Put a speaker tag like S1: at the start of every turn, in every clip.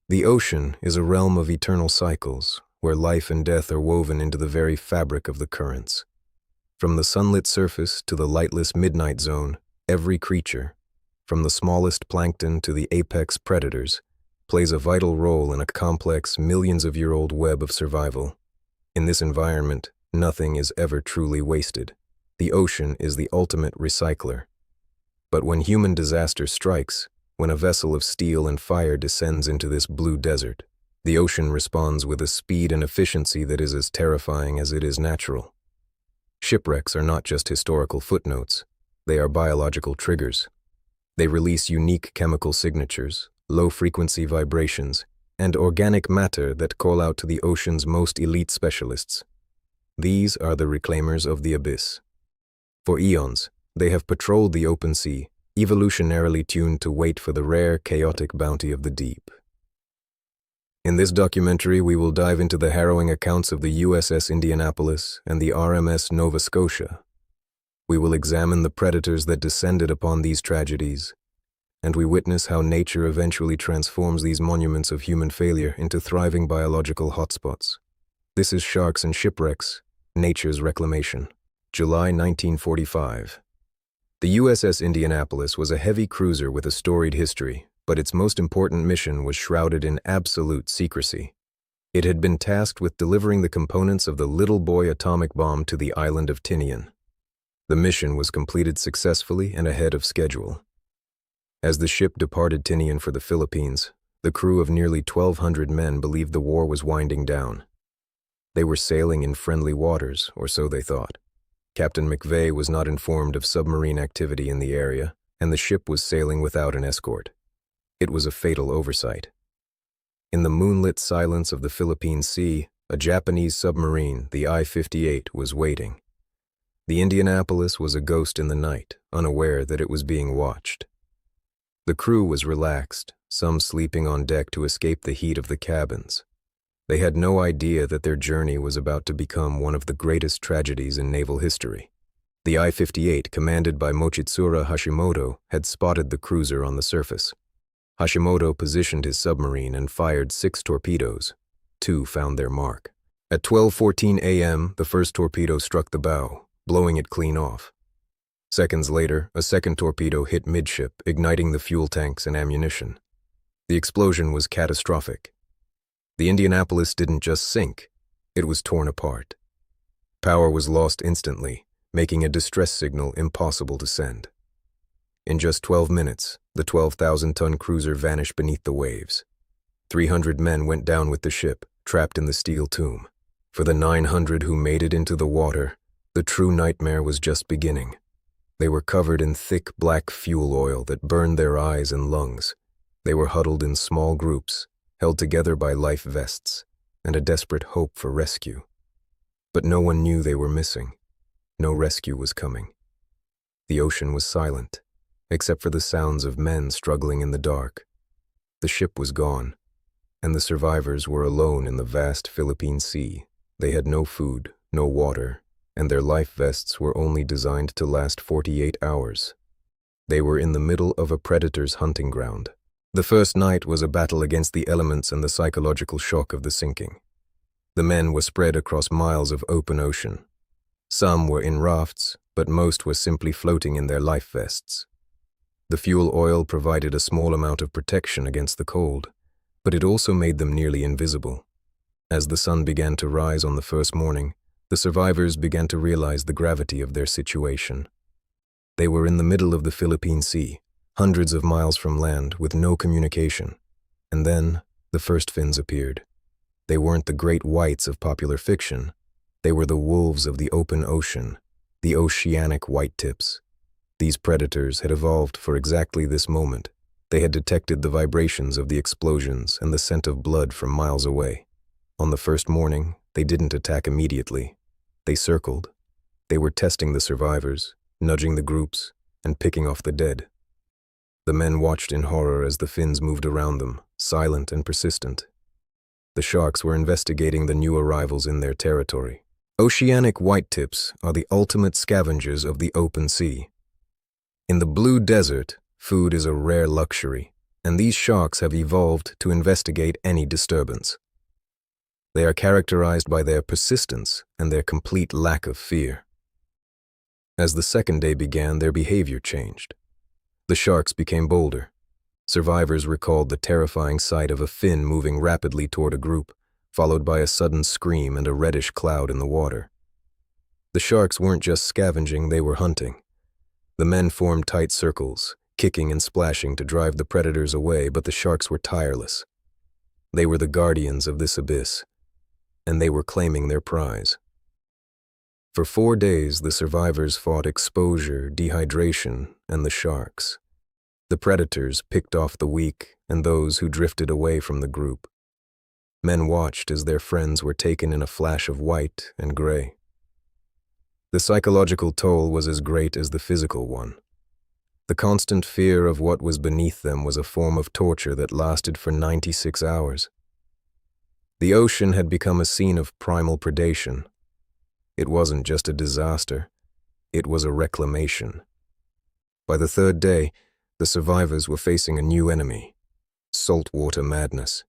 S1: The ocean is a realm of eternal cycles, where life and death are woven into the very fabric of the currents. From the sunlit surface to the lightless midnight zone, every creature, from the smallest plankton to the apex predators, plays a vital role in a complex, millions-of-year-old web of survival. In this environment, nothing is ever truly wasted. The ocean is the ultimate recycler. But when human disaster strikes, when a vessel of steel and fire descends into this blue desert, the ocean responds with a speed and efficiency that is as terrifying as it is natural. Shipwrecks are not just historical footnotes, they are biological triggers. They release unique chemical signatures, low-frequency vibrations, and organic matter that call out to the ocean's most elite specialists. These are the reclaimers of the abyss. For eons, they have patrolled the open sea, evolutionarily tuned to wait for the rare, chaotic bounty of the deep. In this documentary, we will dive into the harrowing accounts of the USS Indianapolis and the RMS Nova Scotia. We will examine the predators that descended upon these tragedies, and we witness how nature eventually transforms these monuments of human failure into thriving biological hotspots. This is Sharks and Shipwrecks, Nature's Reclamation. July 1945. The USS Indianapolis was a heavy cruiser with a storied history, but its most important mission was shrouded in absolute secrecy. It had been tasked with delivering the components of the Little Boy atomic bomb to the island of Tinian. The mission was completed successfully and ahead of schedule. As the ship departed Tinian for the Philippines, the crew of nearly 1,200 men believed the war was winding down. They were sailing in friendly waters, or so they thought. Captain McVeigh was not informed of submarine activity in the area, and the ship was sailing without an escort. It was a fatal oversight. In the moonlit silence of the Philippine Sea, a Japanese submarine, the I-58, was waiting. The Indianapolis was a ghost in the night, unaware that it was being watched. The crew was relaxed, some sleeping on deck to escape the heat of the cabins. They had no idea that their journey was about to become one of the greatest tragedies in naval history. The I-58, commanded by Mochitsura Hashimoto, had spotted the cruiser on the surface. Hashimoto positioned his submarine and fired 6 torpedoes. 2 found their mark. At 12:14 a.m., the first torpedo struck the bow, blowing it clean off. Seconds later, a second torpedo hit midship, igniting the fuel tanks and ammunition. The explosion was catastrophic. The Indianapolis didn't just sink, it was torn apart. Power was lost instantly, making a distress signal impossible to send. In just 12 minutes, the 12,000-ton cruiser vanished beneath the waves. 300 men went down with the ship, trapped in the steel tomb. For the 900 who made it into the water, the true nightmare was just beginning. They were covered in thick black fuel oil that burned their eyes and lungs. They were huddled in small groups, held together by life vests, and a desperate hope for rescue. But no one knew they were missing. No rescue was coming. The ocean was silent, except for the sounds of men struggling in the dark. The ship was gone, and the survivors were alone in the vast Philippine Sea. They had no food, no water, and their life vests were only designed to last 48 hours. They were in the middle of a predator's hunting ground. The first night was a battle against the elements and the psychological shock of the sinking. The men were spread across miles of open ocean. Some were in rafts, but most were simply floating in their life vests. The fuel oil provided a small amount of protection against the cold, but it also made them nearly invisible. As the sun began to rise on the first morning, the survivors began to realize the gravity of their situation. They were in the middle of the Philippine Sea, hundreds of miles from land, with no communication. And then, the first fins appeared. They weren't the great whites of popular fiction. They were the wolves of the open ocean, the oceanic whitetips. These predators had evolved for exactly this moment. They had detected the vibrations of the explosions and the scent of blood from miles away. On the first morning, they didn't attack immediately. They circled. They were testing the survivors, nudging the groups, and picking off the dead. The men watched in horror as the fins moved around them, silent and persistent. The sharks were investigating the new arrivals in their territory. Oceanic whitetips are the ultimate scavengers of the open sea. In the blue desert, food is a rare luxury. and these sharks have evolved to investigate any disturbance. They are characterized by their persistence and their complete lack of fear. As the second day began, their behavior changed. The sharks became bolder. Survivors recalled the terrifying sight of a fin moving rapidly toward a group, followed by a sudden scream and a reddish cloud in the water. The sharks weren't just scavenging, they were hunting. The men formed tight circles, kicking and splashing to drive the predators away, but the sharks were tireless. They were the guardians of this abyss, and they were claiming their prize. For 4 days, the survivors fought exposure, dehydration, and the sharks. The predators picked off the weak and those who drifted away from the group. Men watched as their friends were taken in a flash of white and gray. The psychological toll was as great as the physical one. The constant fear of what was beneath them was a form of torture that lasted for 96 hours. The ocean had become a scene of primal predation. It wasn't just a disaster, it was a reclamation. By the 3rd day, the survivors were facing a new enemy: saltwater madness.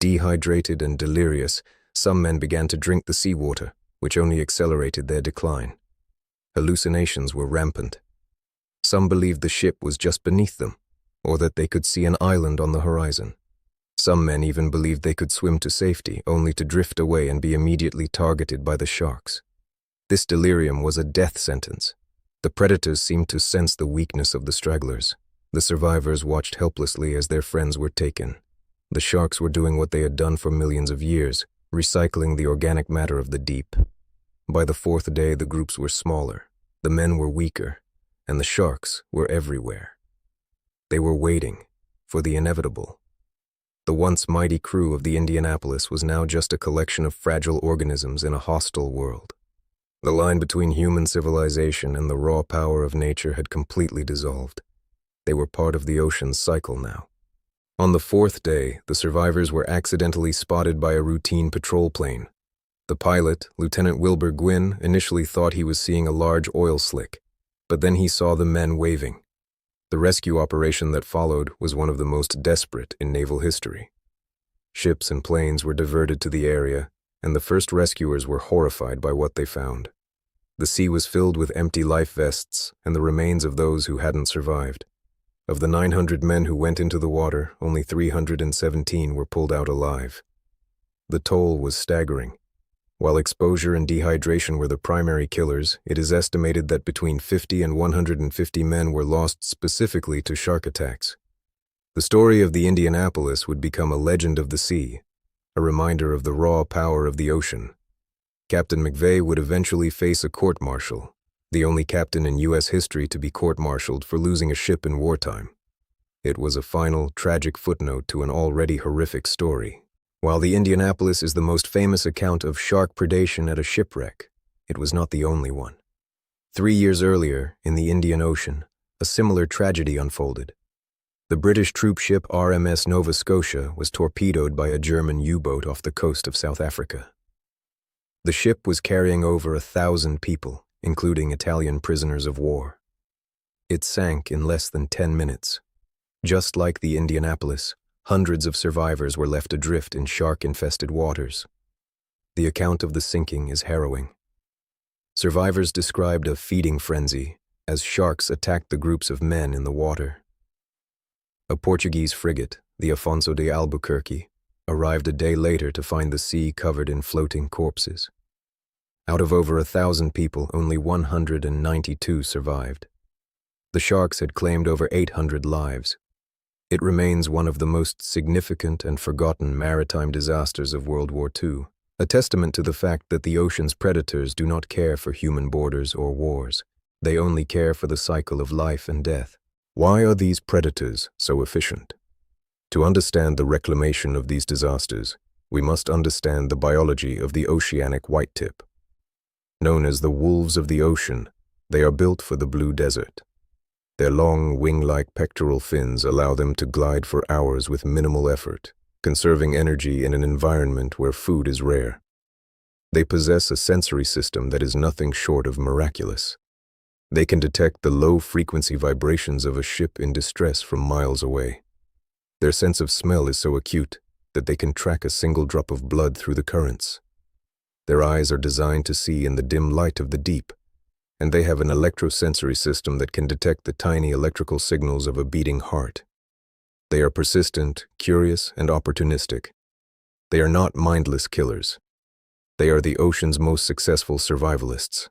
S1: Dehydrated and delirious, some men began to drink the seawater, which only accelerated their decline. Hallucinations were rampant. Some believed the ship was just beneath them, or that they could see an island on the horizon. Some men even believed they could swim to safety, only to drift away and be immediately targeted by the sharks. This delirium was a death sentence. The predators seemed to sense the weakness of the stragglers. The survivors watched helplessly as their friends were taken. The sharks were doing what they had done for millions of years, recycling the organic matter of the deep. By the 4th day, the groups were smaller, the men were weaker, and the sharks were everywhere. They were waiting for the inevitable. The once mighty crew of the Indianapolis was now just a collection of fragile organisms in a hostile world. The line between human civilization and the raw power of nature had completely dissolved. They were part of the ocean's cycle now. On the 4th day, the survivors were accidentally spotted by a routine patrol plane. The pilot, Lieutenant Wilbur Gwynn, initially thought he was seeing a large oil slick, but then he saw the men waving. The rescue operation that followed was one of the most desperate in naval history. Ships and planes were diverted to the area, and the first rescuers were horrified by what they found. The sea was filled with empty life vests and the remains of those who hadn't survived. Of the 900 men who went into the water, only 317 were pulled out alive. The toll was staggering. While exposure and dehydration were the primary killers, it is estimated that between 50 and 150 men were lost specifically to shark attacks. The story of the Indianapolis would become a legend of the sea, a reminder of the raw power of the ocean. Captain McVeigh would eventually face a court-martial, the only captain in U.S. history to be court-martialed for losing a ship in wartime. It was a final, tragic footnote to an already horrific story. While the Indianapolis is the most famous account of shark predation at a shipwreck, it was not the only one. 3 years earlier, in the Indian Ocean, a similar tragedy unfolded. The British troop ship RMS Nova Scotia was torpedoed by a German U-boat off the coast of South Africa. The ship was carrying over 1,000 people, including Italian prisoners of war. It sank in less than 10 minutes. Just like the Indianapolis, hundreds of survivors were left adrift in shark-infested waters. The account of the sinking is harrowing. Survivors described a feeding frenzy as sharks attacked the groups of men in the water. A Portuguese frigate, the Afonso de Albuquerque, arrived a day later to find the sea covered in floating corpses. Out of over 1,000 people, only 192 survived. The sharks had claimed over 800 lives. It remains one of the most significant and forgotten maritime disasters of World War II, a testament to the fact that the ocean's predators do not care for human borders or wars. They only care for the cycle of life and death. Why are these predators so efficient? To understand the reclamation of these disasters, we must understand the biology of the oceanic whitetip. Known as the wolves of the ocean, they are built for the blue desert. Their long, wing-like pectoral fins allow them to glide for hours with minimal effort, conserving energy in an environment where food is rare. They possess a sensory system that is nothing short of miraculous. They can detect the low-frequency vibrations of a ship in distress from miles away. Their sense of smell is so acute that they can track a single drop of blood through the currents. Their eyes are designed to see in the dim light of the deep, and they have an electrosensory system that can detect the tiny electrical signals of a beating heart. They are persistent, curious, and opportunistic. They are not mindless killers. They are the ocean's most successful survivalists.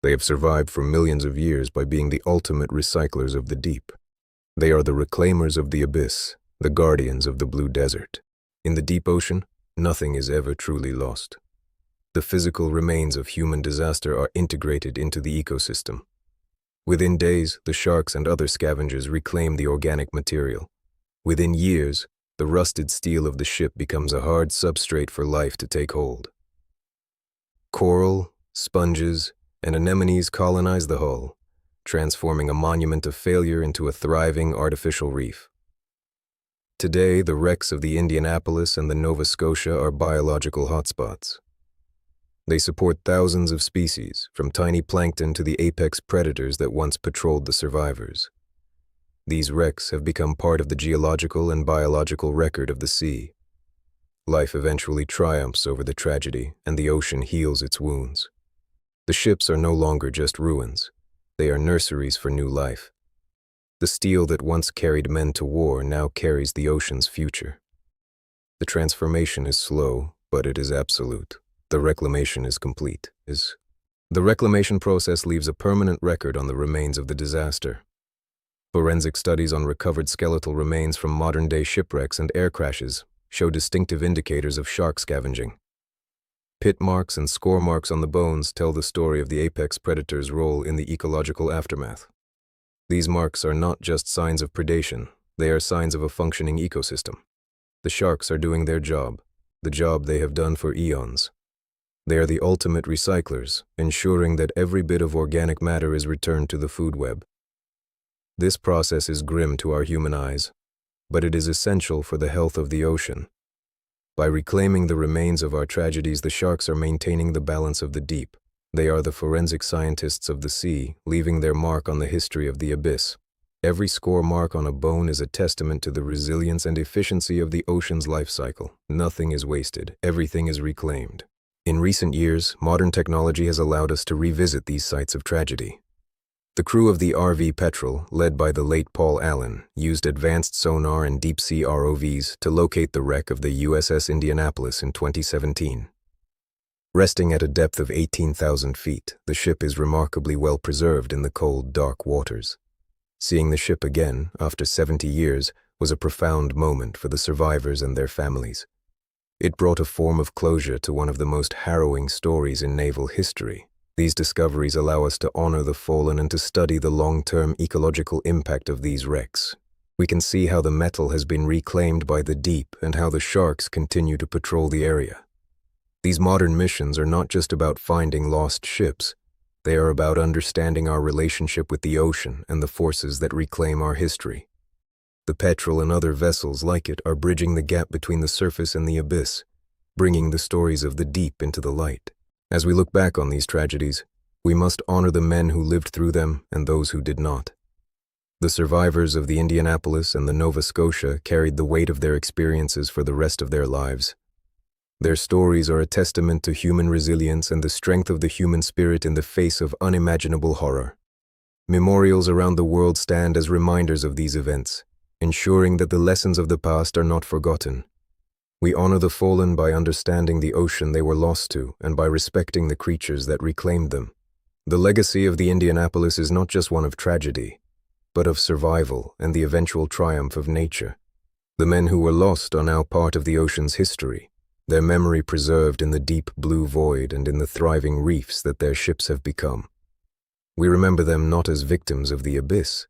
S1: They have survived for millions of years by being the ultimate recyclers of the deep. They are the reclaimers of the abyss, the guardians of the blue desert. In the deep ocean, nothing is ever truly lost. The physical remains of human disaster are integrated into the ecosystem. Within days, the sharks and other scavengers reclaim the organic material. Within years, the rusted steel of the ship becomes a hard substrate for life to take hold. Coral, sponges, and anemones colonize the hull, transforming a monument of failure into a thriving artificial reef. Today, the wrecks of the Indianapolis and the Nova Scotia are biological hotspots. They support thousands of species, from tiny plankton to the apex predators that once patrolled the survivors. These wrecks have become part of the geological and biological record of the sea. Life eventually triumphs over the tragedy, and the ocean heals its wounds. The ships are no longer just ruins. They are nurseries for new life. The steel that once carried men to war now carries the ocean's future. The transformation is slow, but it is absolute. The reclamation is complete. The reclamation process leaves a permanent record on the remains of the disaster. Forensic studies on recovered skeletal remains from modern-day shipwrecks and air crashes show distinctive indicators of shark scavenging. Pit marks and score marks on the bones tell the story of the apex predator's role in the ecological aftermath. These marks are not just signs of predation, they are signs of a functioning ecosystem. The sharks are doing their job, the job they have done for eons. They are the ultimate recyclers, ensuring that every bit of organic matter is returned to the food web. This process is grim to our human eyes, but it is essential for the health of the ocean. By reclaiming the remains of our tragedies, the sharks are maintaining the balance of the deep. They are the forensic scientists of the sea, leaving their mark on the history of the abyss. Every score mark on a bone is a testament to the resilience and efficiency of the ocean's life cycle. Nothing is wasted, everything is reclaimed. In recent years, modern technology has allowed us to revisit these sites of tragedy. The crew of the RV Petrel, led by the late Paul Allen, used advanced sonar and deep-sea ROVs to locate the wreck of the USS Indianapolis in 2017. Resting at a depth of 18,000 feet, the ship is remarkably well preserved in the cold, dark waters. Seeing the ship again, after 70 years, was a profound moment for the survivors and their families. It brought a form of closure to one of the most harrowing stories in naval history. These discoveries allow us to honor the fallen and to study the long-term ecological impact of these wrecks. We can see how the metal has been reclaimed by the deep and how the sharks continue to patrol the area. These modern missions are not just about finding lost ships. They are about understanding our relationship with the ocean and the forces that reclaim our history. The Petrel and other vessels like it are bridging the gap between the surface and the abyss, bringing the stories of the deep into the light. As we look back on these tragedies, we must honor the men who lived through them and those who did not. The survivors of the Indianapolis and the Nova Scotia carried the weight of their experiences for the rest of their lives. Their stories are a testament to human resilience and the strength of the human spirit in the face of unimaginable horror. Memorials around the world stand as reminders of these events, ensuring that the lessons of the past are not forgotten. We honor the fallen by understanding the ocean they were lost to and by respecting the creatures that reclaimed them. The legacy of the Indianapolis is not just one of tragedy, but of survival and the eventual triumph of nature. The men who were lost are now part of the ocean's history, their memory preserved in the deep blue void and in the thriving reefs that their ships have become. We remember them not as victims of the abyss,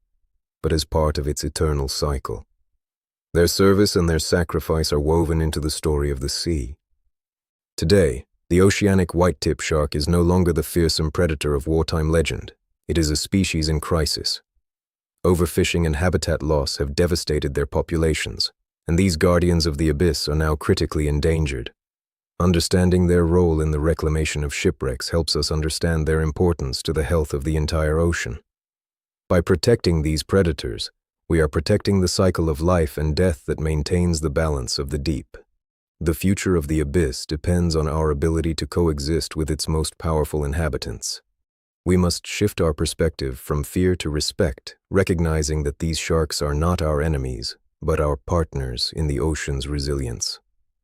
S1: but as part of its eternal cycle. Their service and their sacrifice are woven into the story of the sea. Today, the oceanic whitetip shark is no longer the fearsome predator of wartime legend. It is a species in crisis. Overfishing and habitat loss have devastated their populations, and these guardians of the abyss are now critically endangered. Understanding their role in the reclamation of shipwrecks helps us understand their importance to the health of the entire ocean. By protecting these predators, We are protecting the cycle of life and death that maintains the balance of the deep. The future of the abyss depends on our ability to coexist with its most powerful inhabitants. We must shift our perspective from fear to respect, recognizing that these sharks are not our enemies, but our partners in the ocean's resilience.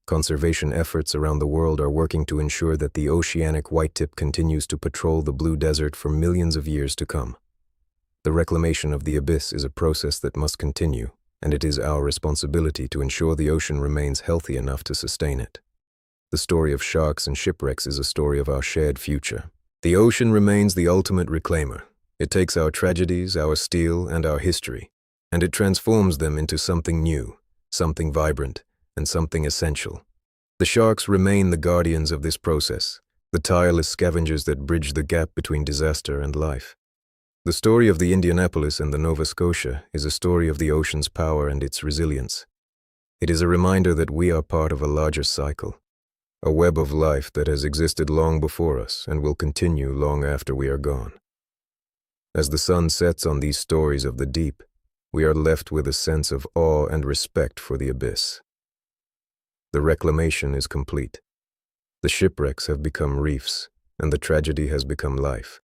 S1: Conservation efforts around the world are working to ensure that the oceanic whitetip continues to patrol the blue desert for millions of years to come. The reclamation of the abyss is a process that must continue, and it is our responsibility to ensure the ocean remains healthy enough to sustain it. The story of sharks and shipwrecks is a story of our shared future. The ocean remains the ultimate reclaimer. It takes our tragedies, our steel, and our history, and it transforms them into something new, something vibrant, and something essential. The sharks remain the guardians of this process, the tireless scavengers that bridge the gap between disaster and life. The story of the Indianapolis and the Nova Scotia is a story of the ocean's power and its resilience. It is a reminder that we are part of a larger cycle, a web of life that has existed long before us and will continue long after we are gone. As the sun sets on these stories of the deep, we are left with a sense of awe and respect for the abyss. The reclamation is complete. The shipwrecks have become reefs, and the tragedy has become life.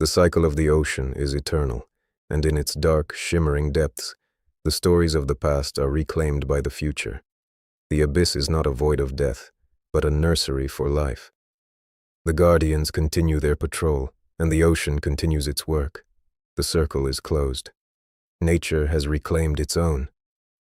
S1: The cycle of the ocean is eternal, and in its dark, shimmering depths, the stories of the past are reclaimed by the future. The abyss is not a void of death, but a nursery for life. The guardians continue their patrol, and the ocean continues its work. The circle is closed. Nature has reclaimed its own,